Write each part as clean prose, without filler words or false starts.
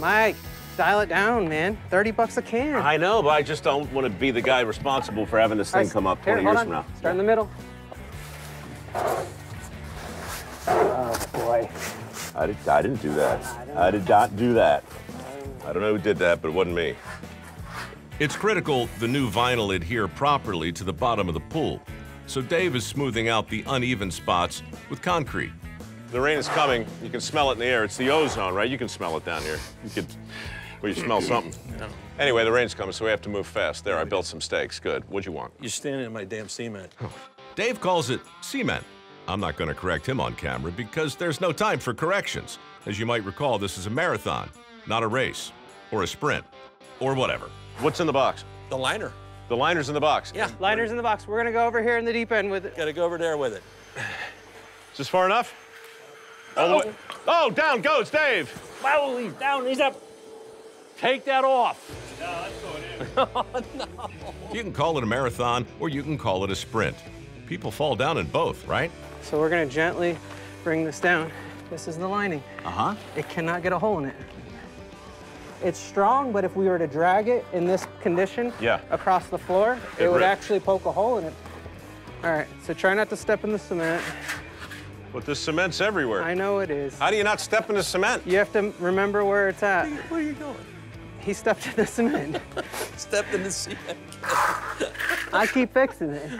Mike, dial it down, man. 30 bucks a can. I know, but I just don't want to be the guy responsible for having this thing come up 20 years from now. Start in the middle. Oh, boy. I didn't do that. I did not do that. I don't know who did that, but it wasn't me. It's critical the new vinyl adhere properly to the bottom of the pool, so Dave is smoothing out the uneven spots with concrete. The rain is coming. You can smell it in the air. It's the ozone, right? You can smell it down here. You could, well, you smell something. Yeah. Anyway, the rain's coming, so we have to move fast. There, I built some stakes. Good. What'd you want? You're standing in my damn cement. Dave calls it cement. I'm not going to correct him on camera because there's no time for corrections. As you might recall, this is a marathon, not a race, or a sprint, or whatever. What's in the box? The liner. The liner's in the box. Yeah. Liner's in the box. We're gonna go over here in the deep end with it. Gotta go over there with it. Is this far enough? All the way. Oh, down goes Dave. Wow, he's down, he's up. Take that off. Oh, no. You can call it a marathon or you can call it a sprint. People fall down in both, right? So we're gonna gently bring this down. This is the lining. Uh-huh. It cannot get a hole in it. It's strong, but if we were to drag it in this condition across the floor, it would actually poke a hole in it. All right, so try not to step in the cement. But the cement's everywhere. I know it is. How do you not step in the cement? You have to remember where it's at. Where are you going? He stepped in the cement. Stepped in the cement. I keep fixing it.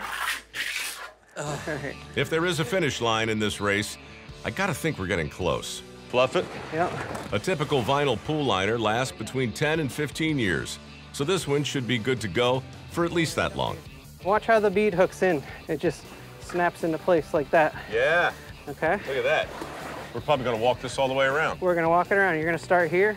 All right. If there is a finish line in this race, I gotta think we're getting close. Fluff it? Yep. A typical vinyl pool liner lasts between 10 and 15 years, so this one should be good to go for at least that long. Watch how the bead hooks in. It just snaps into place like that. Yeah. Okay? Look at that. We're probably gonna walk this all the way around. We're gonna walk it around. You're gonna start here,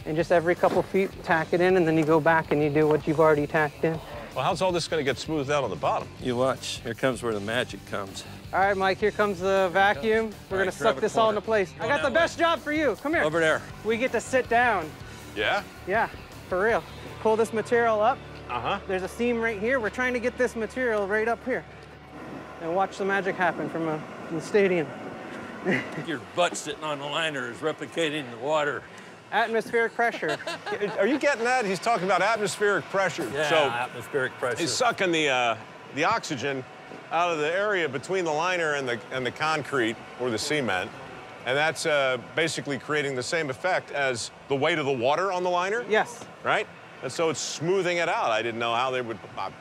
and just every couple feet tack it in, and then you go back and you do what you've already tacked in. Well, how's all this gonna get smoothed out on the bottom? You watch. Here comes where the magic comes. All right, Mike, here comes the vacuum. We're gonna suck this all into place. I got the best job for you. Come here. Over there. We get to sit down. Yeah? Yeah, for real. Pull this material up. Uh-huh. There's a seam right here. We're trying to get this material right up here. And watch the magic happen from the stadium. Your butt sitting on the liner is replicating the water. Atmospheric pressure. Are you getting that? He's talking about atmospheric pressure. Yeah, so atmospheric pressure. he's sucking the oxygen out of the area between the liner and the concrete or the cement. And that's basically creating the same effect as the weight of the water on the liner? Yes. Right? And so it's smoothing it out. I didn't know how they would, how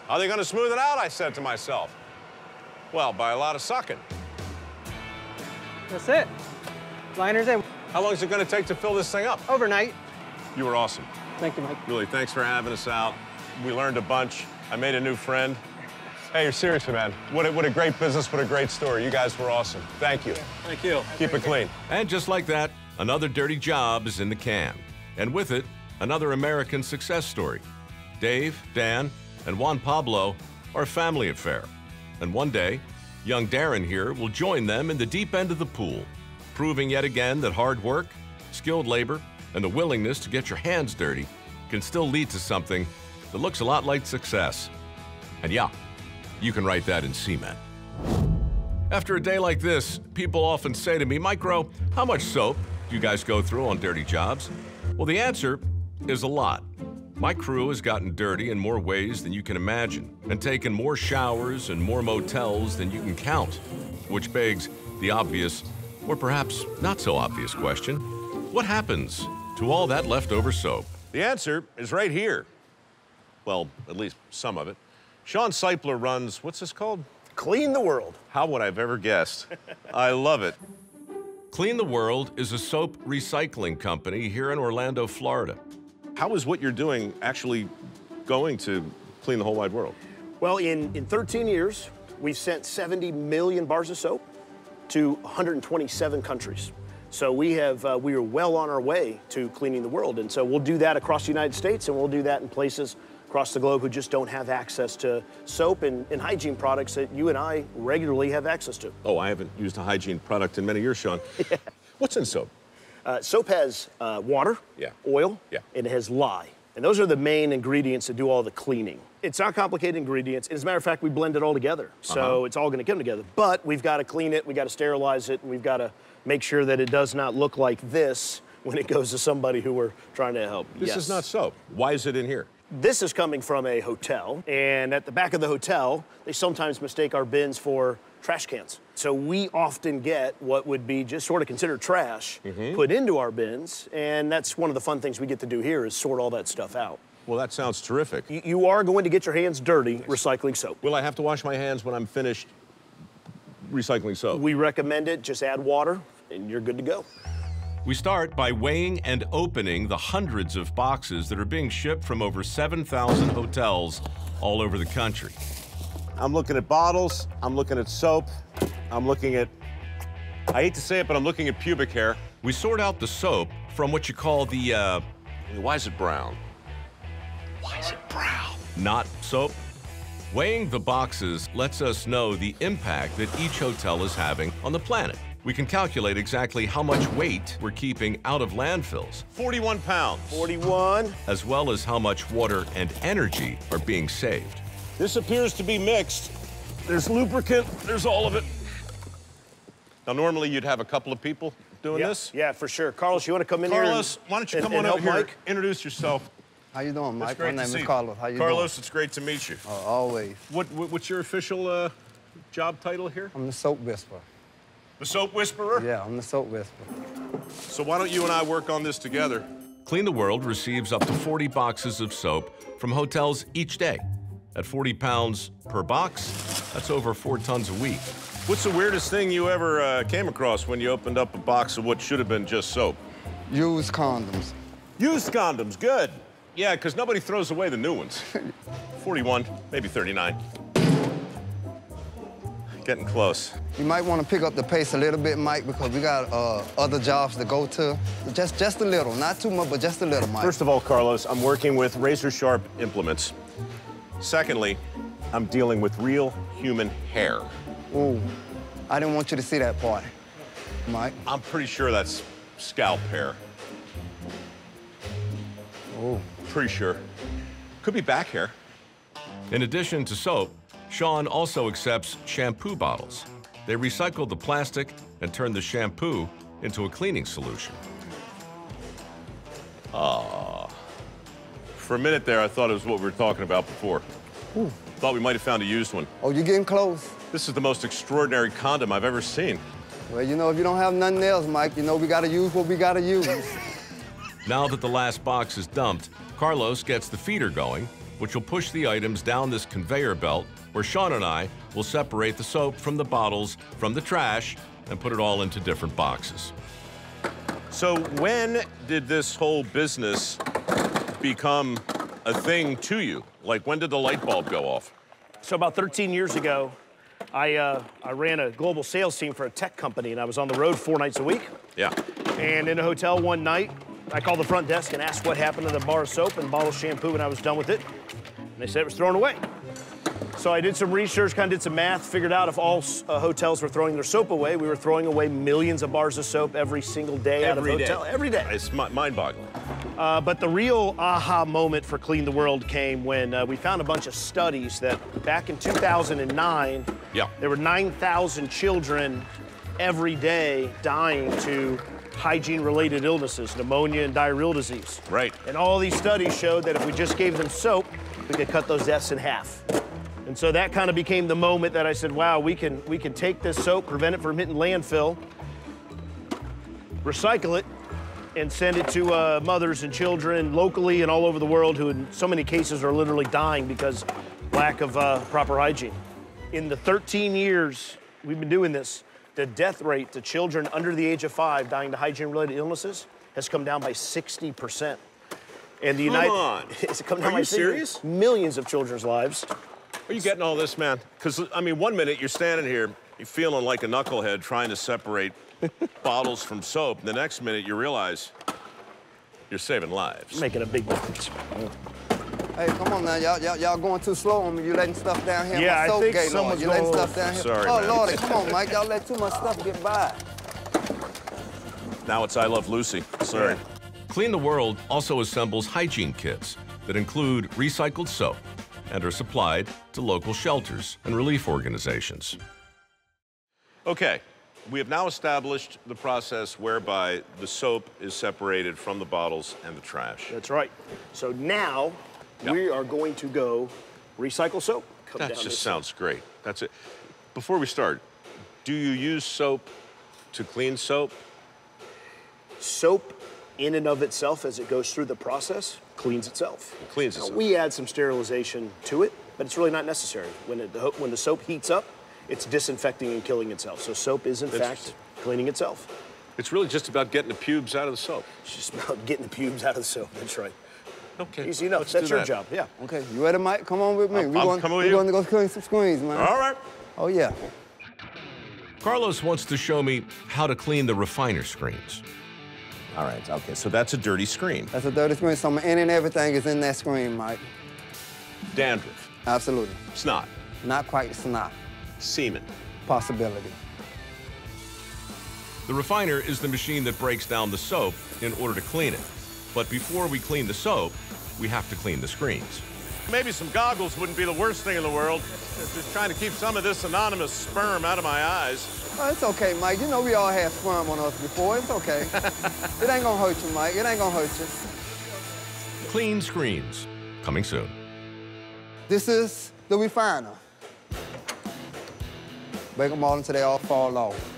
are they gonna smooth it out, I said to myself. Well, by a lot of sucking. That's it. Liner's in. How long is it gonna take to fill this thing up? Overnight. You were awesome. Thank you, Mike. Really, thanks for having us out. We learned a bunch. I made a new friend. Hey, you're seriously, man. What a great business, what a great story. You guys were awesome. Thank you. Thank you. Keep it clean. And just like that, another dirty job is in the can. And with it, another American success story. Dave, Dan, and Juan Pablo are a family affair. And one day, young Darren here will join them in the deep end of the pool, proving yet again that hard work, skilled labor, and the willingness to get your hands dirty can still lead to something that looks a lot like success. And yeah, you can write that in cement. After a day like this, people often say to me, Majk Rou, how much soap do you guys go through on dirty jobs? Well, the answer is a lot. My crew has gotten dirty in more ways than you can imagine and taken more showers and more motels than you can count, which begs the obvious, or perhaps not so obvious question, what happens to all that leftover soap? The answer is right here. Well, at least some of it. Sean Seipler runs, what's this called? Clean the World. How would I've ever guessed? I love it. Clean the World is a soap recycling company here in Orlando, Florida. How is what you're doing actually going to clean the whole wide world? Well, in 13 years, we've sent 70 million bars of soap to 127 countries. So we are well on our way to cleaning the world. And so we'll do that across the United States, and we'll do that in places across the globe who just don't have access to soap and hygiene products that you and I regularly have access to. Oh, I haven't used a hygiene product in many years, Sean. Yeah. What's in soap? Soap has water, oil, and it has lye. And those are the main ingredients that do all the cleaning. It's not complicated ingredients. As a matter of fact, we blend it all together. So it's all gonna come together. But we've gotta clean it, we gotta sterilize it, and we've gotta make sure that it does not look like this when it goes to somebody who we're trying to help. This is not soap. Why is it in here? This is coming from a hotel, and at the back of the hotel, they sometimes mistake our bins for trash cans. So we often get what would be just sort of considered trash put into our bins, and that's one of the fun things we get to do here is sort all that stuff out. Well, that sounds terrific. You are going to get your hands dirty recycling soap. Will I have to wash my hands when I'm finished recycling soap? We recommend it. Just add water, and you're good to go. We start by weighing and opening the hundreds of boxes that are being shipped from over 7,000 hotels all over the country. I'm looking at bottles, I'm looking at soap, I'm looking at, I hate to say it, but I'm looking at pubic hair. We sort out the soap from what you call the, Why is it brown? Why is it brown? Not soap. Weighing the boxes lets us know the impact that each hotel is having on the planet. We can calculate exactly how much weight we're keeping out of landfills. 41 pounds. 41. As well as how much water and energy are being saved. This appears to be mixed. There's lubricant, there's all of it. Now, normally you'd have a couple of people doing this? Yeah, for sure. Carlos, you want to come in Carlos, here? Why don't you come on over here? Mike? Introduce yourself. How you doing, Mike? My name is Carlos. How you Carlos, doing? it's great to meet you. Always. What's your official job title here? I'm the soap whisperer. The soap whisperer? Yeah, I'm the soap whisperer. So why don't you and I work on this together? Clean the World receives up to 40 boxes of soap from hotels each day. At 40 pounds per box, that's over 4 tons a week. What's the weirdest thing you ever came across when you opened up a box of what should have been just soap? Used condoms. Used condoms, good. Yeah, because nobody throws away the new ones. 41, maybe 39. Getting close. You might want to pick up the pace a little bit, Mike, because we got other jobs to go to. Just a little, not too much, but just a little, Mike. First of all, Carlos, I'm working with razor-sharp implements. Secondly, I'm dealing with real human hair. Ooh, I didn't want you to see that part, Mike. I'm pretty sure that's scalp hair. Oh. Pretty sure. Could be back hair. In addition to soap, Sean also accepts shampoo bottles. They recycle the plastic and turn the shampoo into a cleaning solution. For a minute there, I thought it was what we were talking about before. Ooh. Thought we might have found a used one. Oh, you're getting close? This is the most extraordinary condom I've ever seen. Well, you know, if you don't have nothing else, Mike, you know we gotta use what we gotta use. Now that the last box is dumped, Carlos gets the feeder going, which will push the items down this conveyor belt where Sean and I will separate the soap from the bottles from the trash and put it all into different boxes. So when did this whole business become a thing to you? Like, when did the light bulb go off? So about 13 years ago, I ran a global sales team for a tech company, and I was on the road 4 nights a week. Yeah. And in a hotel one night, I called the front desk and asked what happened to the bar of soap and bottle of shampoo when I was done with it. And they said it was thrown away. So I did some research, kind of did some math, figured out if all hotels were throwing their soap away, we were throwing away millions of bars of soap every single day out of a hotel. Every day. It's mind-boggling. But the real aha moment for Clean the World came when we found a bunch of studies that back in 2009, there were 9,000 children every day dying to hygiene-related illnesses, pneumonia and diarrheal disease. Right. And all these studies showed that if we just gave them soap, we could cut those deaths in half. And so that kind of became the moment that I said, wow, we can take this soap, prevent it from hitting landfill, recycle it, and send it to mothers and children locally and all over the world who in so many cases are literally dying because lack of proper hygiene. In the 13 years we've been doing this, the death rate to children under the age of 5 dying to hygiene-related illnesses has come down by 60%. And the it's come down by 60%. Are you serious? Millions of children's lives. Are you getting all this, man? Because, I mean, one minute you're standing here, you're feeling like a knucklehead trying to separate bottles from soap. The next minute you realize you're saving lives. Making a big difference. Hey, come on now, y'all going too slow on me. You letting stuff down here. Yeah, my soap I think gate, someone's you letting stuff down here. Sorry, oh, man. Lordy, come on, Mike. Y'all let too much stuff get by. Now it's I Love Lucy. Sorry. Yeah. Clean the World also assembles hygiene kits that include recycled soap and are supplied to local shelters and relief organizations. Okay, We have now established the process whereby the soap is separated from the bottles and the trash. That's right. So now we are going to go recycle soap. That just sounds great. That's it. Before we start, do you use soap to clean soap? Soap, in and of itself, as it goes through the process, cleans itself. It cleans itself. We add some sterilization to it, but it's really not necessary. When the soap heats up, it's disinfecting and killing itself. So soap is, in fact, cleaning itself. It's really just about getting the pubes out of the soap. It's just about getting the pubes out of the soap. That's right. Okay. Easy enough. That's your job. Yeah. Okay, you ready, Mike? Come on with me. I'm coming with you. We're going to go clean some screens, man. All right. Oh, yeah. Carlos wants to show me how to clean the refiner screens. All right, okay, so that's a dirty screen. That's a dirty screen, so my in and everything is in that screen, Mike. Dandruff. Absolutely. Snot. Not quite snot. Semen. Possibility. The refiner is the machine that breaks down the soap in order to clean it. But before we clean the soap, we have to clean the screens. Maybe some goggles wouldn't be the worst thing in the world. Just trying to keep some of this anonymous sperm out of my eyes. Oh, it's okay, Mike. You know we all had sperm on us before. It's okay. It ain't gonna hurt you, Mike. It ain't gonna hurt you. Clean screens, coming soon. This is the refiner. Break them all until they all fall off.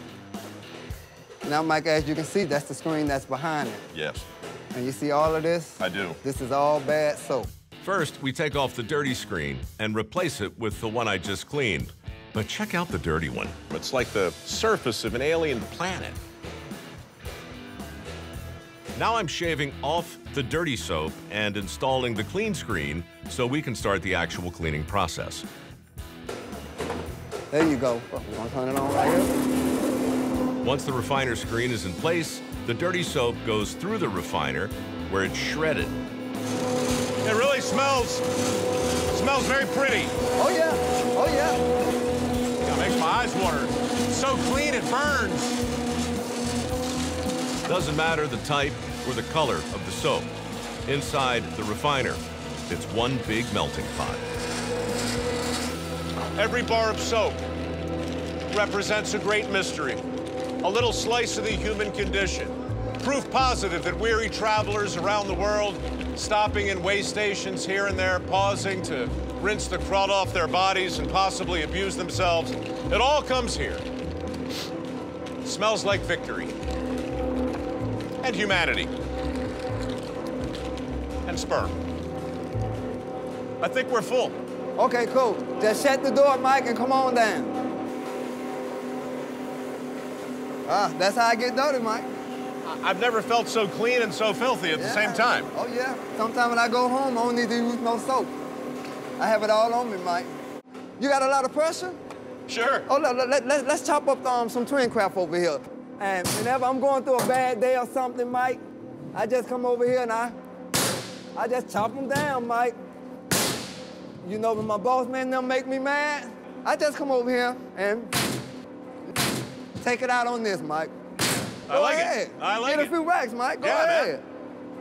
Now, Mike, as you can see, that's the screen that's behind it. Yes. And you see all of this? I do. This is all bad soap. First, we take off the dirty screen and replace it with the one I just cleaned. But check out the dirty one. It's like the surface of an alien planet. Now I'm shaving off the dirty soap and installing the clean screen so we can start the actual cleaning process. There you go. You want to turn it on right here? Once the refiner screen is in place, the dirty soap goes through the refiner where it's shredded. It really smells very pretty. Oh, yeah. Oh, yeah. It makes my eyes water. It's so clean, it burns. Doesn't matter the type or the color of the soap. Inside the refiner, it's one big melting pot. Every bar of soap represents a great mystery, a little slice of the human condition. Proof positive that weary travelers around the world, stopping in way stations here and there, pausing to rinse the crud off their bodies and possibly abuse themselves. It all comes here. It smells like victory. And humanity. And sperm. I think we're full. Okay, cool. Just shut the door, Mike, and come on down. That's how I get dirty, Mike. I've never felt so clean and so filthy at the same time. Oh, yeah. Sometimes when I go home, I don't need to use no soap. I have it all on me, Mike. You got a lot of pressure? Sure. Oh, let's chop up some twin craft over here. And whenever I'm going through a bad day or something, Mike, I just come over here and I just chop them down, Mike. You know, when my boss man them make me mad, I just come over here and take it out on this, Mike. I like it. I like it. Get a few racks, Mike. Go ahead. Man.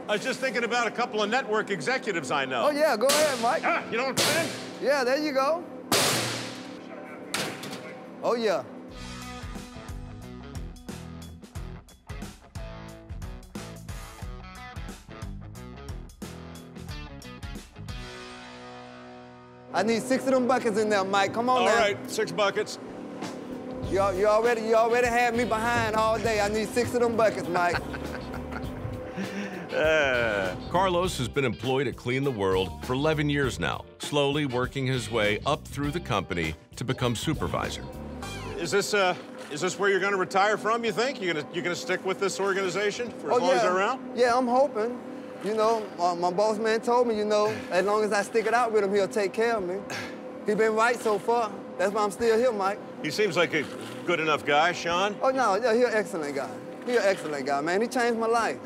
I was just thinking about a couple of network executives I know. Oh, yeah, go ahead, Mike. You know what I'm saying? Yeah, there you go. Oh, yeah. I need 6 of them buckets in there, Mike. Come on now. All right, 6 buckets. You already had me behind all day. I need 6 of them buckets, Mike. Carlos has been employed at Clean the World for 11 years now, slowly working his way up through the company to become supervisor. Is this where you're going to retire from, you think? You're gonna stick with this organization for as long as they're around? Yeah, I'm hoping. You know, my boss man told me, you know, as long as I stick it out with him, he'll take care of me. He's been right so far. That's why I'm still here, Mike. He seems like a good enough guy, Sean. Oh, no, yeah, he's an excellent guy. He's an excellent guy, man. He changed my life.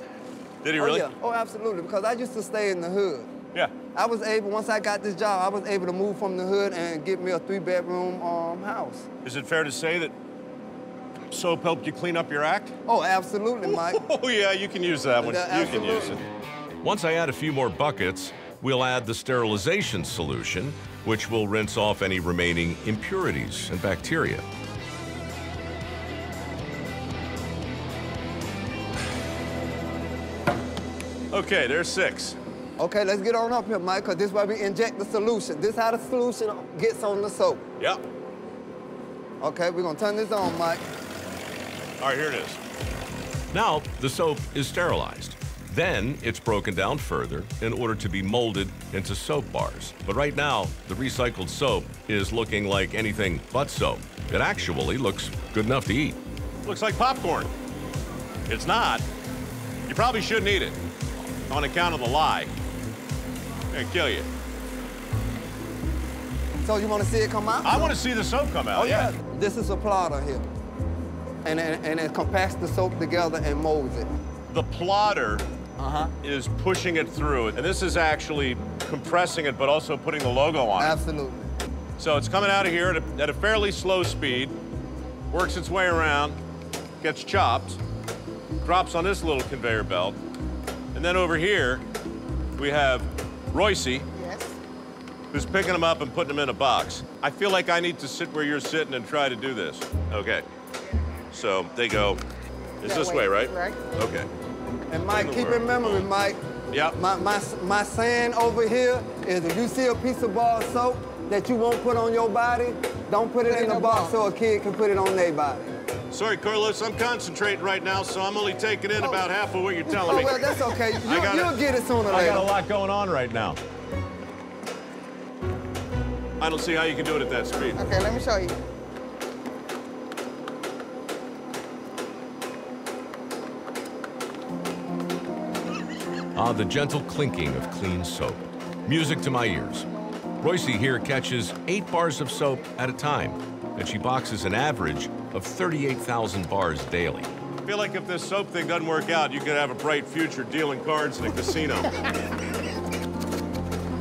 Did he really? Oh, yeah. Oh, absolutely, because I used to stay in the hood. Yeah. I was able, once I got this job, I was able to move from the hood and get me a 3-bedroom house. Is it fair to say that soap helped you clean up your act? Oh, absolutely, Mike. Oh, yeah, you can use that one. Yeah, you can use it. Once I add a few more buckets, we'll add the sterilization solution, which will rinse off any remaining impurities and bacteria. Okay, there's 6. Okay, let's get on up here, Mike, because this is where we inject the solution. This is how the solution gets on the soap. Yep. Okay, we're gonna turn this on, Mike. All right, here it is. Now, the soap is sterilized. Then it's broken down further in order to be molded into soap bars. But right now, the recycled soap is looking like anything but soap. It actually looks good enough to eat. Looks like popcorn. It's not. You probably shouldn't eat it on account of the lye. It'll kill you. So you want to see it come out? I want to see the soap come out, Oh, yeah. This is a plotter here. And it compacts the soap together and molds it. The plotter is pushing it through, and this is actually compressing it, but also putting the logo on it. Absolutely. So it's coming out of here at a fairly slow speed, works its way around, gets chopped, drops on this little conveyor belt, and then over here, we have Royce, who's picking them up and putting them in a box. I feel like I need to sit where you're sitting and try to do this. Okay. So they go, it's this way, right? Right. Okay. And Mike, keep in memory, Mike. Yep. My saying over here is if you see a piece of bar soap that you won't put on your body, don't put it in the box so a kid can put it on their body. Sorry, Carlos, I'm concentrating right now, so I'm only taking in about half of what you're telling me. Oh, well, that's okay. You'll get it sooner or later. I got a lot going on right now. I don't see how you can do it at that speed. Okay, let me show you. Ah, the gentle clinking of clean soap. Music to my ears. Royce here catches 8 bars of soap at a time, and she boxes an average of 38,000 bars daily. I feel like if this soap thing doesn't work out, you could have a bright future dealing cards in a casino.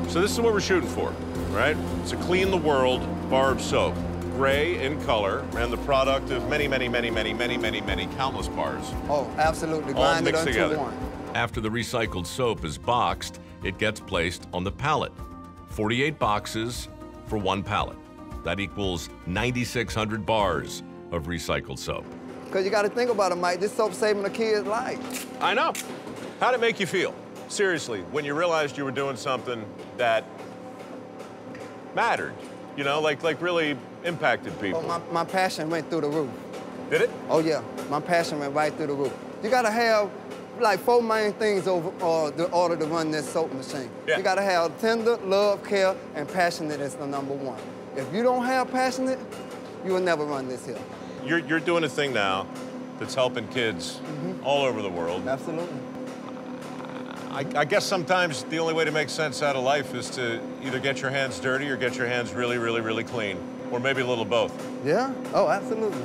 So this is what we're shooting for, right? It's a clean the world bar of soap. Gray in color, and the product of many, many, many, many, many, many, many countless bars. Oh, absolutely. All Grind it mixed into together. one. After the recycled soap is boxed, it gets placed on the pallet. 48 boxes for 1 pallet. That equals 9,600 bars of recycled soap. Because you got to think about it, Mike. This soap saving a kid's life. I know. How'd it make you feel? Seriously, when you realized you were doing something that mattered, you know, like really impacted people? Oh, my passion went through the roof. Did it? Oh, yeah. My passion went right through the roof. You got to have like 4 main things in order to run this soap machine. Yeah. You got to have tender, love, care, and passionate is the #1. If you don't have passionate, you will never run this here. You're doing a thing now that's helping kids all over the world. Absolutely. I guess sometimes the only way to make sense out of life is to either get your hands dirty or get your hands really, really, really clean, or maybe a little of both. Yeah? Oh, absolutely.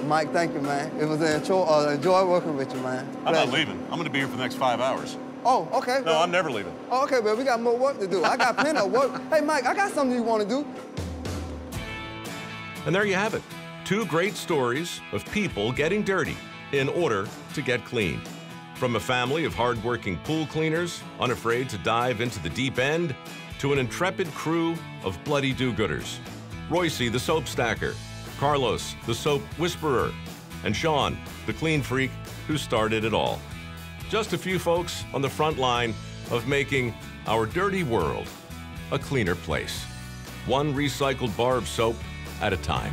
Mike, thank you, man. It was an enjoy working with you, man. I'm not leaving. I'm going to be here for the next 5 hours. Oh, okay. No, I'm never leaving. Oh, okay, but we got more work to do. I got plenty of work. Hey, Mike, I got something you want to do. And there you have it. 2 great stories of people getting dirty in order to get clean. From a family of hardworking pool cleaners, unafraid to dive into the deep end, to an intrepid crew of bloody do-gooders. Royce, the soap stacker, Carlos, the soap whisperer, and Sean, the clean freak who started it all. Just a few folks on the front line of making our dirty world a cleaner place. 1 recycled bar of soap at a time.